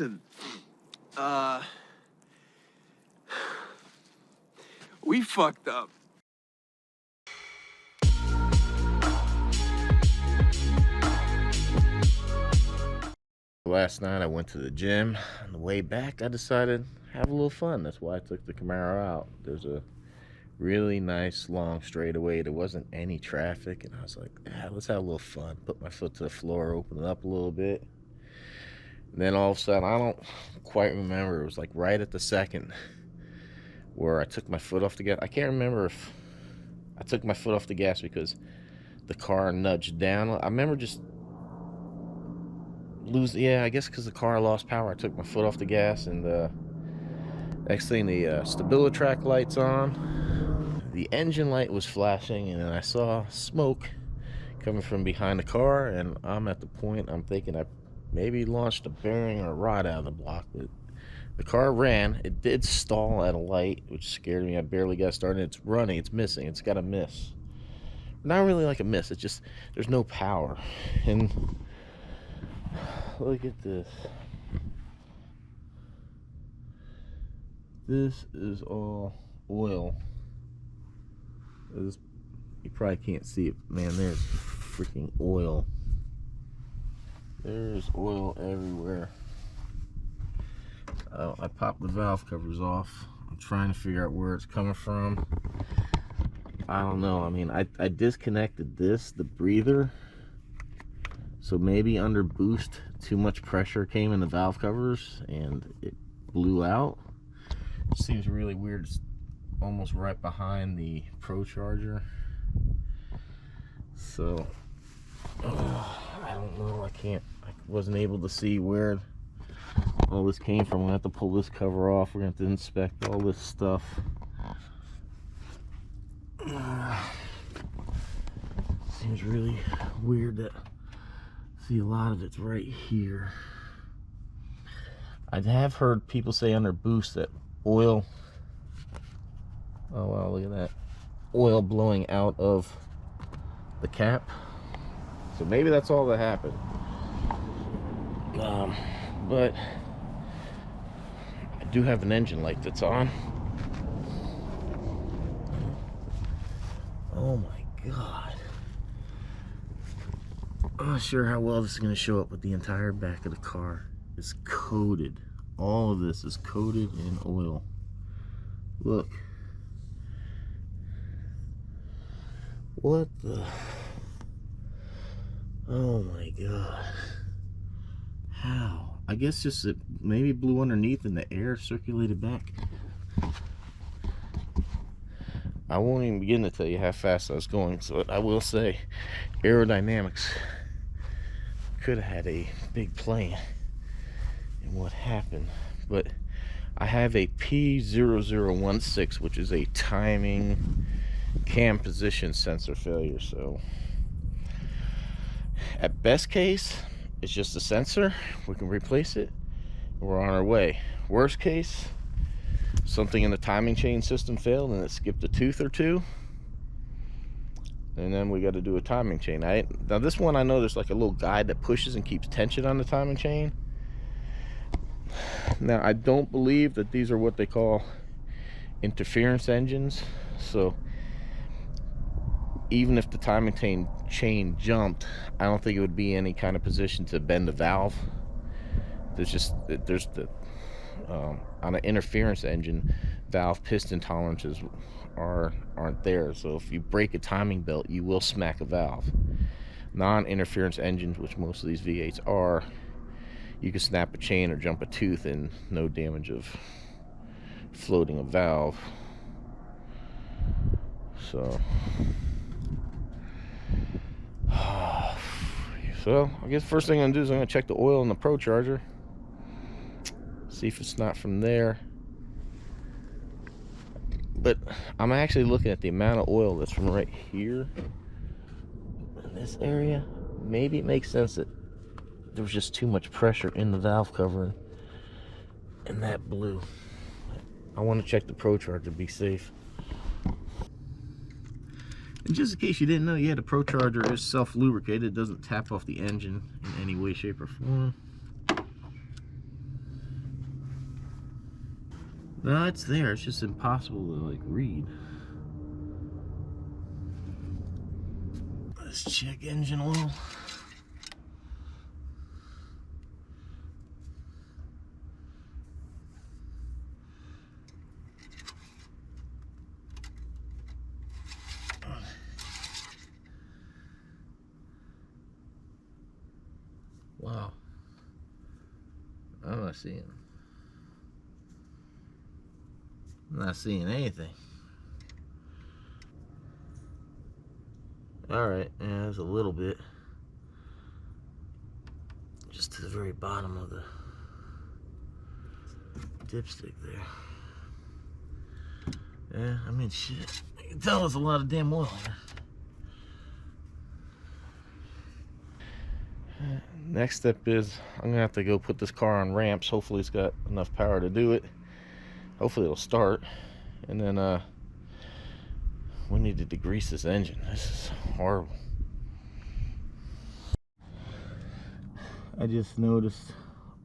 listen, we fucked up. Last night I went to the gym. On the way back I decided to have a little fun. That's why I took the Camaro out. There's a really nice long straightaway. There wasn't any traffic, and I was like, let's have a little fun. Put my foot to the floor, open it up a little bit. And then all of a sudden, I don't quite remember, it was like right at the second where I took my foot off the gas. I can't remember if I took my foot off the gas because the car nudged down. I remember just I guess because the car lost power. I took my foot off the gas, and next thing, the StabiliTrak light's on. The engine light was flashing, and then I saw smoke coming from behind the car, and I'm at the point I'm thinking I maybe launched a bearing or a rod out of the block. But the car ran. It did stall at a light, which scared me. I barely got started. It's running. It's missing. It's got a miss. Not really like a miss. It's just there's no power. And look at this. This is all oil. You probably can't see it. Man, there's freaking oil. There's oil everywhere. I popped the valve covers off. I'm trying to figure out where it's coming from. I don't know. I mean, I disconnected the breather. So maybe under boost, too much pressure came in the valve covers and it blew out. It seems really weird. It's almost right behind the Pro Charger. So, I don't know. I wasn't able to see where all this came from. I'm gonna have to pull this cover off. We're gonna have to inspect all this stuff. Seems really weird that see a lot of it's right here. I have heard people say under boost that oil, oh wow, look at that, oil blowing out of the cap. So maybe that's all that happened. But I do have an engine light that's on. Oh my god. I'm not sure how well this is going to show up, but the entire back of the car is coated. All of this is coated in oil. Look. What the? Oh my god. How? I guess just it maybe blew underneath and the air circulated back. I won't even begin to tell you how fast I was going, so I will say aerodynamics could have had a big play in what happened. But I have a P0016, which is a timing cam position sensor failure. So at best case, it's just a sensor. We can replace it. We're on our way. Worst case, something in the timing chain system failed and it skipped a tooth or two, and then we got to do a timing chain. Now this one, I know there's like a little guide that pushes and keeps tension on the timing chain. Now I don't believe that these are what they call interference engines, so even if the timing chain jumped, I don't think it would be any kind of position to bend the valve. There's the on an interference engine, valve piston tolerances aren't there. So if you break a timing belt, you will smack a valve. Non-interference engines, which most of these V8s are, you can snap a chain or jump a tooth and no damage of floating a valve. So I guess first thing I'm gonna do is I'm gonna check the oil in the Pro Charger, see if it's not from there. But I'm actually looking at the amount of oil that's from right here in this area. Maybe it makes sense that there was just too much pressure in the valve cover and that blew. I want to check the Pro Charger to be safe. And just in case you didn't know, yeah, the Pro Charger is self-lubricated. It doesn't tap off the engine in any way, shape, or form. No, it's there. It's just impossible to like read. Let's check engine oil. Wow. I'm not seeing anything. Alright, yeah, there's a little bit. Just to the very bottom of the dipstick there. Yeah, I mean, shit. You can tell there's a lot of damn oil here. Next step is I'm gonna have to go put this car on ramps. Hopefully it's got enough power to do it. Hopefully it'll start. And then we need to degrease this engine. This is horrible. I just noticed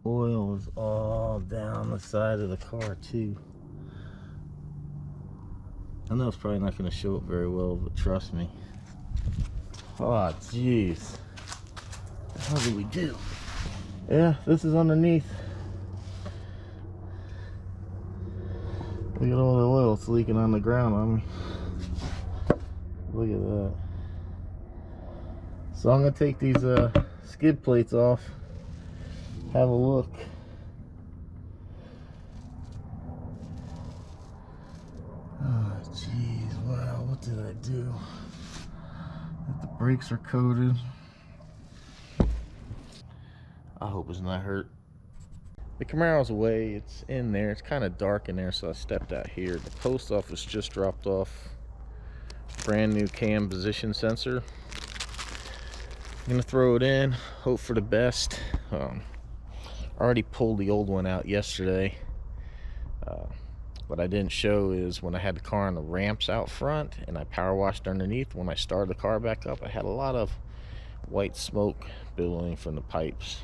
oil is all down the side of the car too. I know it's probably not going to show up very well, but trust me. Oh, jeez. What the hell do we do? Yeah, this is underneath. Look at all the oil it's leaking on the ground on me. Look at that. So I'm going to take these skid plates off. Have a look. Oh, jeez. Wow, what did I do? The brakes are coated. I hope it's not hurt. The Camaro's away. It's in there. It's kind of dark in there, so I stepped out here. The post office just dropped off brand new cam position sensor. I'm gonna throw it in, hope for the best. I already pulled the old one out yesterday. What I didn't show is when I had the car on the ramps out front and I power washed underneath, when I started the car back up, I had a lot of white smoke billowing from the pipes.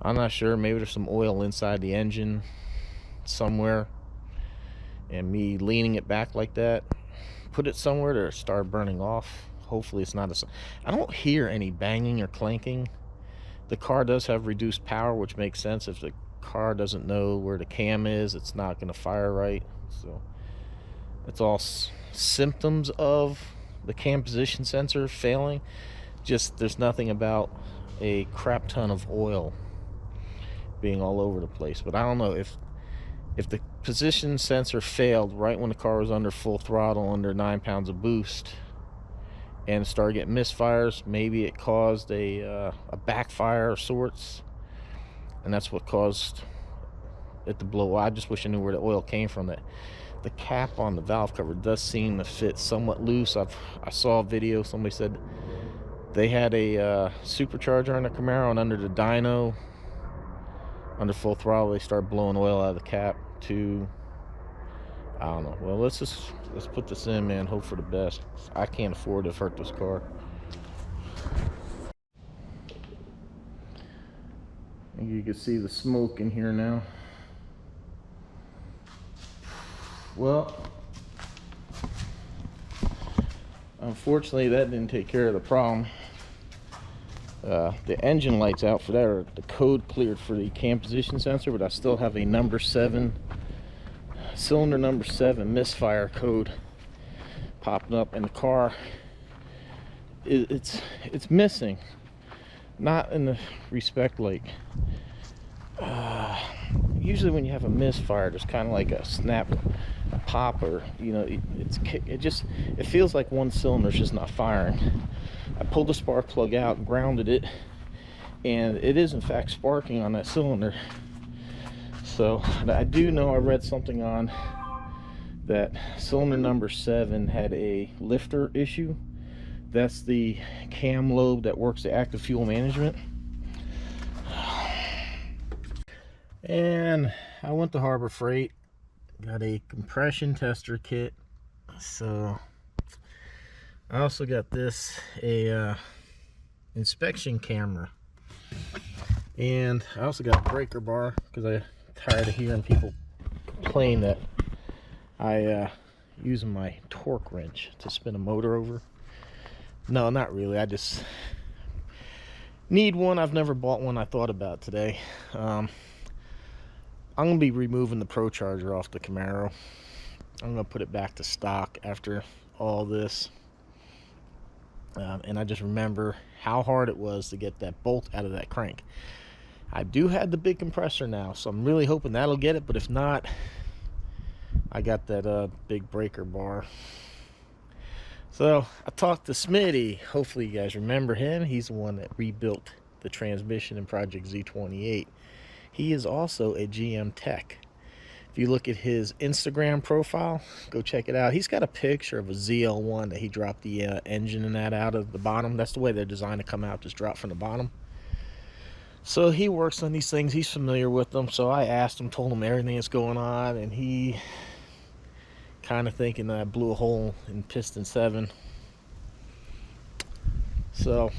I'm not sure, maybe there's some oil inside the engine somewhere, and me leaning it back like that put it somewhere to start burning off. Hopefully it's not I don't hear any banging or clanking. The car does have reduced power, which makes sense. If the car doesn't know where the cam is, it's not going to fire right. So it's all symptoms of the cam position sensor failing. Just there's nothing about a crap ton of oil being all over the place. But I don't know if the position sensor failed right when the car was under full throttle, under 9 pounds of boost, and started getting misfires. Maybe it caused a backfire of sorts, and that's what caused it to blow. I just wish I knew where the oil came from. That the cap on the valve cover does seem to fit somewhat loose. I saw a video, somebody said they had a supercharger on the Camaro, and under the dyno, under full throttle, they start blowing oil out of the cap too. I don't know. Well, let's put this in, man. Hope for the best. I can't afford to hurt this car. You can see the smoke in here now. Well, unfortunately, that didn't take care of the problem. The engine light's out for that, or the code cleared for the cam position sensor, but I still have a number 7, cylinder number 7 misfire code popping up, and the car it's missing. Not in the respect like usually when you have a misfire, there's kind of like a snap, a pop, or you know, it feels like one cylinder's just not firing. I pulled the spark plug out, grounded it, and it is in fact sparking on that cylinder. So I do know, I read something on that cylinder number 7 had a lifter issue. That's the cam lobe that works the active fuel management. And I went to Harbor Freight, got a compression tester kit. So I also got this, a inspection camera, and I also got a breaker bar because I'm tired of hearing people plane that I using my torque wrench to spin a motor over. No, not really. I just need one. I've never bought one. I thought about today. I'm gonna be removing the Pro Charger off the Camaro. I'm gonna put it back to stock after all this. And I just remember how hard it was to get that bolt out of that crank. I do have the big compressor now, so I'm really hoping that'll get it, but if not, I got that big breaker bar. So I talked to Smitty. Hopefully you guys remember him. He's the one that rebuilt the transmission in Project Z28. He is also a GM tech. If you look at his Instagram profile, go check it out. He's got a picture of a ZL1 that he dropped the engine and that out of the bottom. That's the way they're designed to come out, just drop from the bottom. So he works on these things. He's familiar with them. So I asked him, told him everything that's going on, and he kind of thinking that I blew a hole in piston 7. So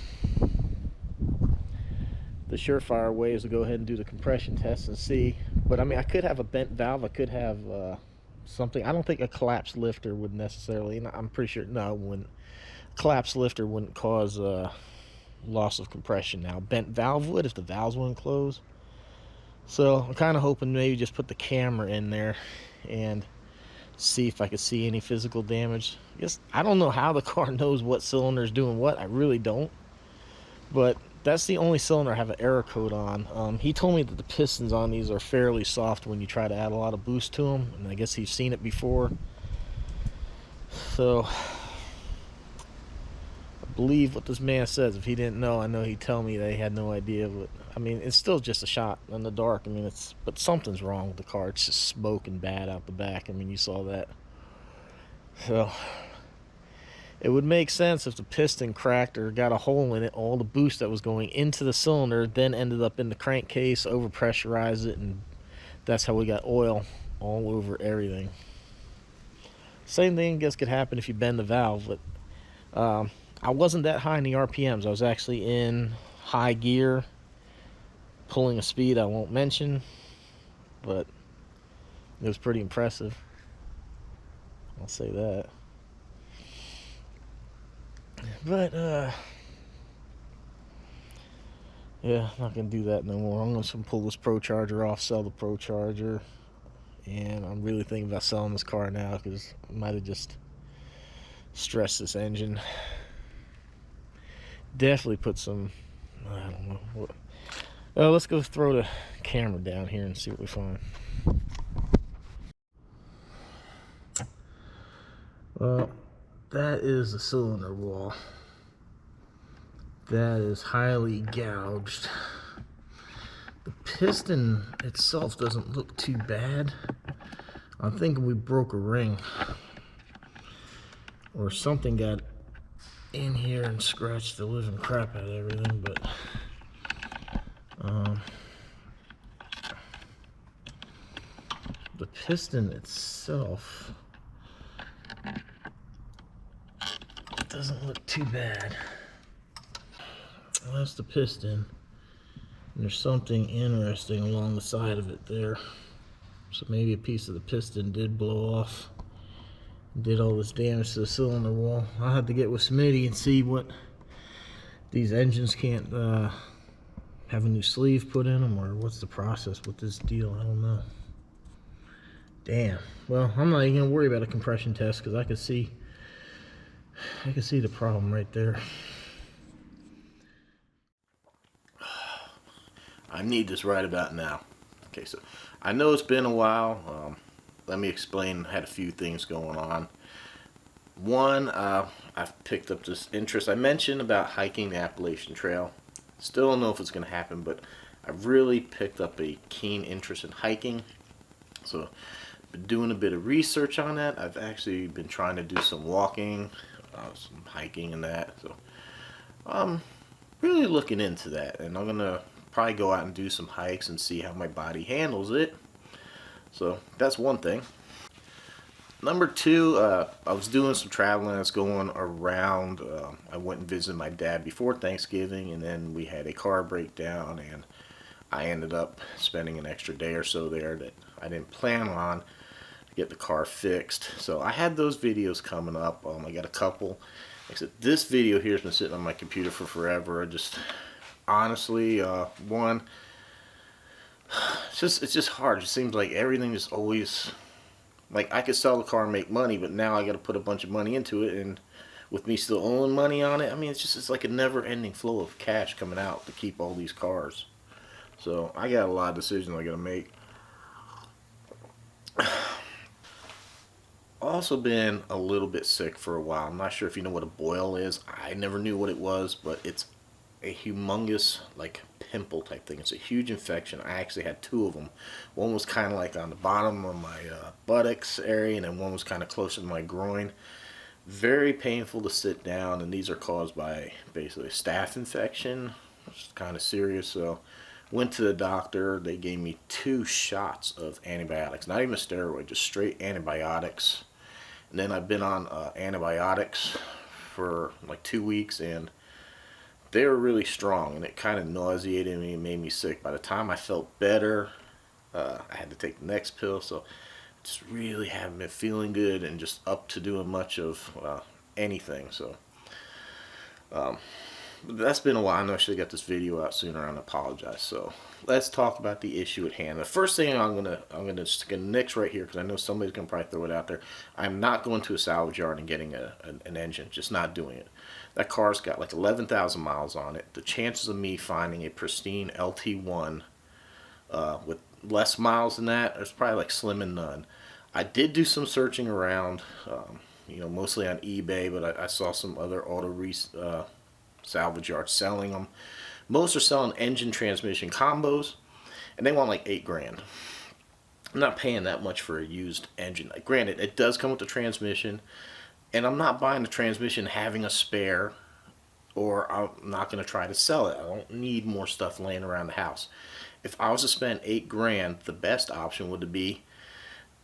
the surefire way is to go ahead and do the compression test and see. But I mean, I could have a bent valve. I could have something. I don't think a collapsed lifter would necessarily, and I'm pretty sure, no, when collapsed lifter wouldn't cause loss of compression. Now bent valve would if the valves wouldn't close. So I'm kind of hoping maybe just put the camera in there and see if I could see any physical damage. I don't know how the car knows what cylinder is doing what. I really don't. But that's the only cylinder I have an error code on. He told me that the pistons on these are fairly soft when you try to add a lot of boost to them, and I guess he's seen it before. So I believe what this man says. If he didn't know, I know he'd tell me they had no idea. But I mean, it's still just a shot in the dark. I mean, but something's wrong with the car. It's just smoking bad out the back. I mean, you saw that. So it would make sense if the piston cracked or got a hole in it, all the boost that was going into the cylinder then ended up in the crankcase, overpressurized it, and that's how we got oil all over everything. Same thing I guess could happen if you bend the valve, but I wasn't that high in the RPMs. I was actually in high gear, pulling a speed I won't mention, but it was pretty impressive. I'll say that. But yeah, I'm not gonna do that no more. I'm gonna pull this Pro Charger off, sell the Pro Charger, and I'm really thinking about selling this car now because I might have just stressed this engine. Definitely put some, I don't know what. Let's go throw the camera down here and see what we find. Well, that is the cylinder wall. That is highly gouged. The piston itself doesn't look too bad. I'm thinking we broke a ring or something got in here and scratched the living crap out of everything, but the piston itself doesn't look too bad. Well, that's the piston, and there's something interesting along the side of it there. So maybe a piece of the piston did blow off, did all this damage to the cylinder wall. I'll have to get with Smitty and see what these engines can't have a new sleeve put in them, or what's the process with this deal. I don't know. Damn. Well, I'm not even gonna worry about a compression test because I can see the problem right there. I need this right about now. Okay, so I know it's been a while. Let me explain. I had a few things going on. One, I've picked up this interest. I mentioned about hiking the Appalachian Trail. Still don't know if it's going to happen, but I've really picked up a keen interest in hiking. So I've been doing a bit of research on that. I've actually been trying to do some walking, some hiking and that. So I'm really looking into that, and I'm going to probably go out and do some hikes and see how my body handles it. So that's one thing. Number two, I was doing some traveling. I was going around. I went and visited my dad before Thanksgiving, and then we had a car breakdown, and I ended up spending an extra day or so there that I didn't plan on to get the car fixed. So I had those videos coming up. I got a couple. Except this video here has been sitting on my computer for forever. I just honestly, one, it's just hard. It just seems like everything is always like I could sell the car and make money, but now I got to put a bunch of money into it, and with me still owing money on it, I mean, it's like a never-ending flow of cash coming out to keep all these cars. So I got a lot of decisions I got to make. Also been a little bit sick for a while. I'm not sure if you know what a boil is. I never knew what it was, but it's a humongous like pimple type thing. It's a huge infection. I actually had two of them. One was kind of like on the bottom of my buttocks area, and then one was kind of closer to my groin. Very painful to sit down, and these are caused by basically a staph infection, which is kind of serious. So went to the doctor. They gave me 2 shots of antibiotics, not even a steroid, just straight antibiotics. And then I've been on antibiotics for like 2 weeks, and they were really strong, and it kind of nauseated me and made me sick. By the time I felt better, I had to take the next pill. So just really haven't been feeling good and just up to doing much of anything. So that's been a while. I know I should have got this video out sooner, and I apologize. So let's talk about the issue at hand. The first thing I'm gonna just nix right here, because I know somebody's gonna probably throw it out there. I'm not going to a salvage yard and getting an engine. Just not doing it. That car's got like 11,000 miles on it. The chances of me finding a pristine LT1 with less miles than that is probably like slim and none. I did do some searching around, mostly on eBay, but I saw some other auto salvage yards selling them. Most are selling engine transmission combos, and they want like $8,000. I'm not paying that much for a used engine. Granted, it does come with the transmission, and I'm not buying the transmission having a spare, or I'm not going to try to sell it. I don't need more stuff laying around the house. If I was to spend $8,000, the best option would be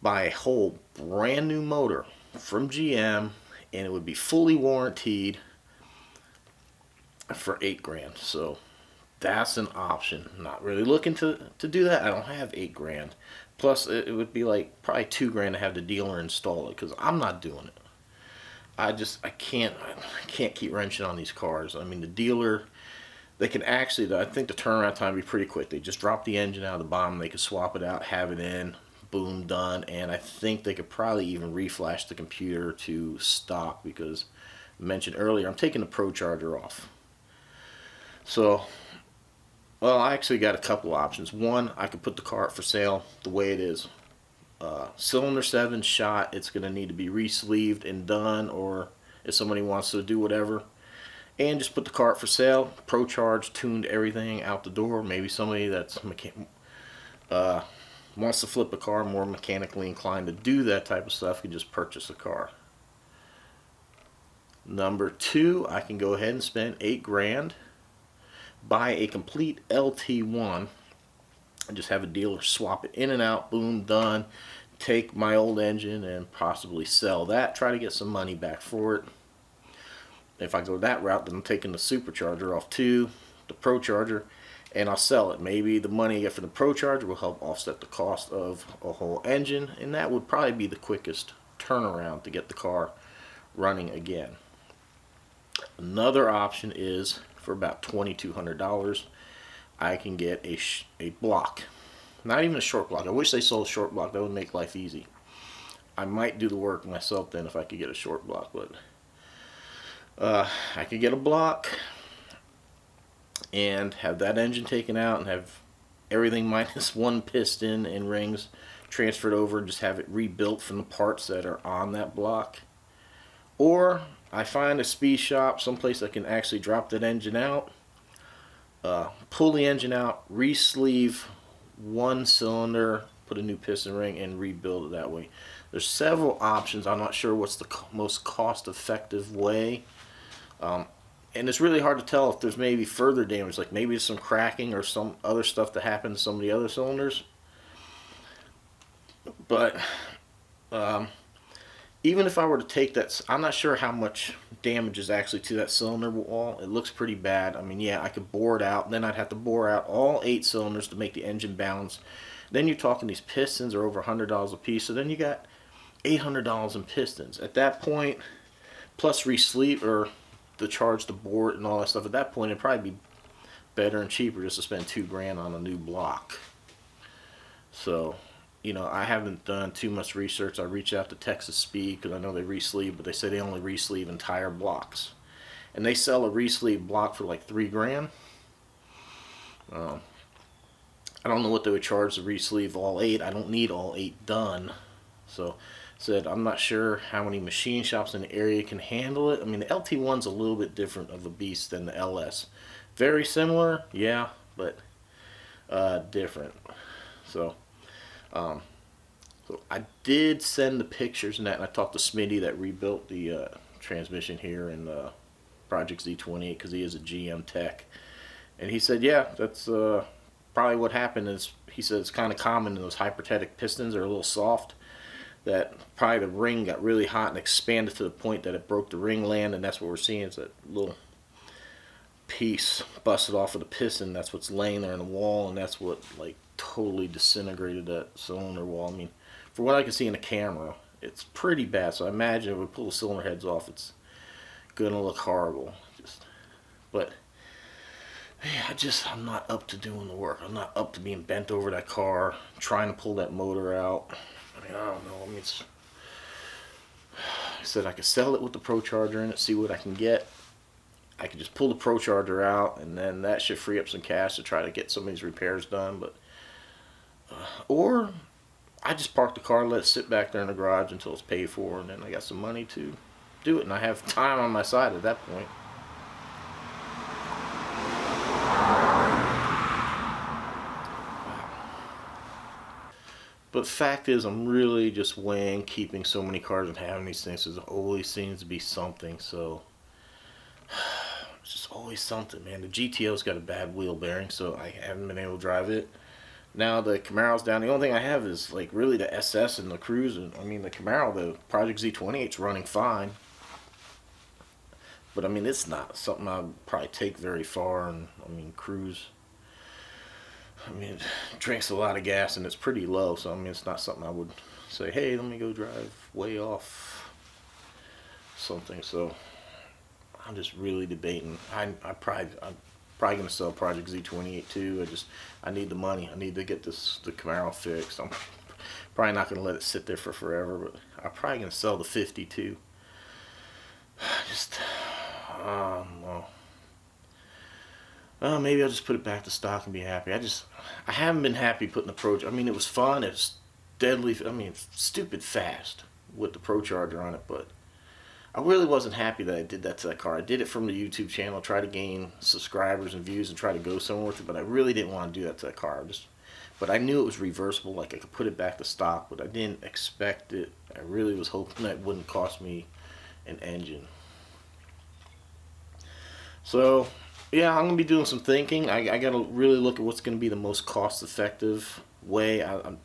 buy a whole brand new motor from GM, and it would be fully warranted for $8,000. So that's an option. I'm not really looking to do that. I don't have $8,000. Plus, it would be like probably $2,000 to have the dealer install it, because I'm not doing it. I can't keep wrenching on these cars. I mean, the dealer, they can actually, I think the turnaround time would be pretty quick. They just drop the engine out of the bottom, they could swap it out, have it in, boom, done. And I think they could probably even reflash the computer to stock, because I mentioned earlier, I'm taking the Pro Charger off. So, well, I actually got a couple options. One, I could put the car up for sale the way it is. Cylinder 7 shot, it's going to need to be re-sleeved and done, or if somebody wants to do whatever, and just put the car up for sale. Pro Charge, tuned everything out the door. Maybe somebody that's wants to flip a car, more mechanically inclined to do that type of stuff, can just purchase a car. Number 2, I can go ahead and spend $8,000, buy a complete LT1, and just have a dealer swap it in and out, boom, done. Take my old engine and possibly sell that, try to get some money back for it. If I go that route, then I'm taking the supercharger off too, the Pro Charger, and I'll sell it. Maybe the money I get for the Pro Charger will help offset the cost of a whole engine, and that would probably be the quickest turnaround to get the car running again. Another option is, for about $2,200, I can get a block. Not even a short block. I wish they sold a short block. That would make life easy. I might do the work myself then if I could get a short block, but I could get a block and have that engine taken out and have everything minus one piston and rings transferred over, and just have it rebuilt from the parts that are on that block. Or I find a speed shop, someplace that can actually drop that engine out, pull the engine out, re-sleeve one cylinder, put a new piston ring, and rebuild it that way. There's several options. I'm not sure what's the most cost-effective way, and it's really hard to tell if there's maybe further damage, like maybe some cracking or some other stuff that happened to some of the other cylinders. But even if I were to take that, I'm not sure how much damage is actually to that cylinder wall. It looks pretty bad. I mean, yeah, I could bore it out. Then I'd have to bore out all 8 cylinders to make the engine balance. Then you're talking these pistons are over $100 a piece. So then you got $800 in pistons. At that point, plus re-sleeve or the charge to bore it and all that stuff. At that point, it'd probably be better and cheaper just to spend $2 grand on a new block. So, you know, I haven't done too much research. I reached out to Texas Speed because I know they re-sleeve, but they say they only re-sleeve entire blocks, and they sell a re-sleeve block for like $3 grand. I don't know what they would charge to re-sleeve all 8. I don't need all 8 done. So said I'm not sure how many machine shops in the area can handle it. I mean, the LT1's a little bit different of a beast than the LS. Very similar, yeah, but different. So I did send the pictures and that, and I talked to Smitty that rebuilt the transmission here in Project Z28 because he is a GM tech, and he said, yeah, that's probably what happened. Is he said it's kind of common in those hypertetic pistons are a little soft. That probably the ring got really hot and expanded to the point that it broke the ring land, and that's what we're seeing is that little piece busted off of the piston. That's what's laying there in the wall, and that's what like totally disintegrated that cylinder wall. I mean, for what I can see in the camera, it's pretty bad. So I imagine if we pull the cylinder heads off, it's gonna look horrible. But yeah, I'm not up to doing the work. I'm not up to being bent over that car, trying to pull that motor out. I mean, I don't know. I mean, I said I could sell it with the Pro Charger in it, see what I can get. I could just pull the Pro Charger out, and then that should free up some cash to try to get some of these repairs done. But or I just park the car, let it sit back there in the garage until it's paid for, and then I got some money to do it, and I have time on my side at that point. But fact is, I'm really just weighing keeping so many cars and having these things. There always seems to be something. So it's just always something, man. The GTO's got a bad wheel bearing, so I haven't been able to drive it. Now the Camaro's down. The only thing I have is like really the SS and the Cruise. And I mean the Camaro, the Project Z28's running fine. But I mean it's not something I'd probably take very far. And I mean Cruise, I mean, it drinks a lot of gas and it's pretty low, so I mean, it's not something I would say, hey, let me go drive way off something. So I'm just really debating. I'm probably gonna sell Project Z28 too. I need the money. I need to get the Camaro fixed. I'm probably not gonna let it sit there for forever, but I'm probably gonna sell the 50 too. Just well. Maybe I'll just put it back to stock and be happy. I haven't been happy putting the Pro. I mean, it was fun. It's deadly. I mean, stupid fast with the Pro Charger on it. But I really wasn't happy that I did that to that car. I did it from the YouTube channel, try to gain subscribers and views and try to go somewhere with it. But I really didn't want to do that to that car. But I knew it was reversible. Like I could put it back to stock, but I didn't expect it. I really was hoping that it wouldn't cost me an engine. So yeah, I'm going to be doing some thinking. I got to really look at what's going to be the most cost-effective way. I'm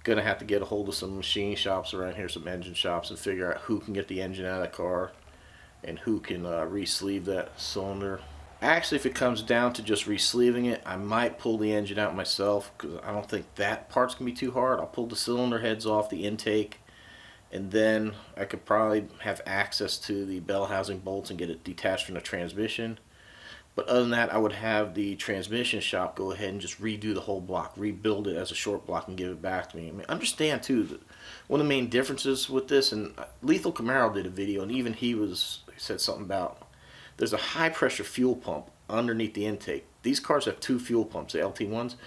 going to have to get a hold of some machine shops around here, some engine shops, and figure out who can get the engine out of the car and who can re-sleeve that cylinder. Actually, if it comes down to just re-sleeving it, I might pull the engine out myself because I don't think that part's going to be too hard. I'll pull the cylinder heads off the intake, and then I could probably have access to the bell housing bolts and get it detached from the transmission. But other than that, I would have the transmission shop go ahead and just redo the whole block, rebuild it as a short block and give it back to me. I mean, understand too that one of the main differences with this, and Lethal Camaro did a video, and even he said something about there's a high pressure fuel pump underneath the intake. These cars have 2 fuel pumps, the LT1s.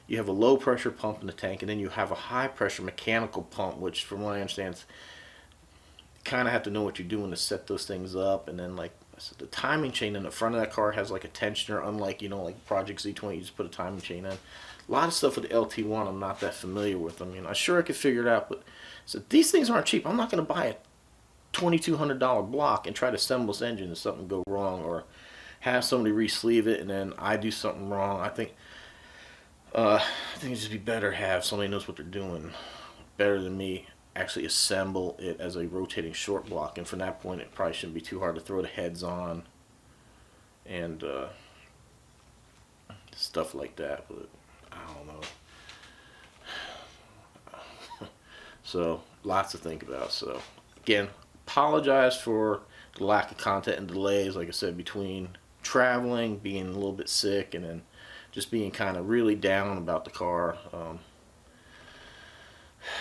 You have a low pressure pump in the tank, and then you have a high pressure mechanical pump, which from what I understand, you kind of have to know what you're doing to set those things up, and then like. So the timing chain in the front of that car has like a tensioner, unlike, you know, like Project Z20, you just put a timing chain in. A lot of stuff with the LT1 I'm not that familiar with. I mean, I'm sure I could figure it out, but so these things aren't cheap. I'm not going to buy a $2,200 block and try to assemble this engine and something go wrong, or have somebody re-sleeve it and then I do something wrong. I think it'd just be better to have somebody who knows what they're doing better than me actually assemble it as a rotating short block, and from that point it probably shouldn't be too hard to throw the heads on and stuff like that, but I don't know. So lots to think about. So again, apologize for the lack of content and delays, like I said, between traveling, being a little bit sick, and then just being kind of really down about the car.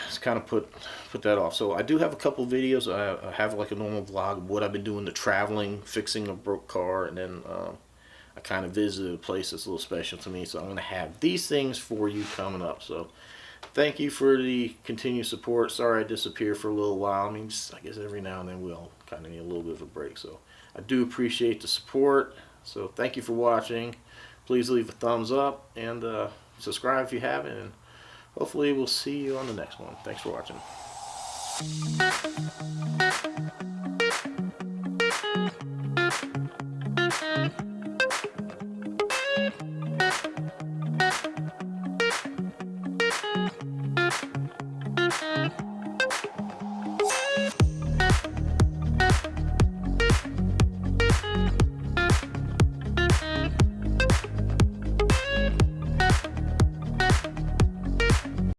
Just kind of put that off. So I do have a couple videos. I have like a normal vlog of what I've been doing, the traveling, fixing a broke car, and then I kind of visited a place that's a little special to me. So I'm going to have these things for you coming up. So thank you for the continued support. Sorry I disappeared for a little while. I mean, just, I guess every now and then we'll kind of need a little bit of a break. So I do appreciate the support. So thank you for watching. Please leave a thumbs up and subscribe if you haven't. And hopefully we'll see you on the next one. Thanks for watching.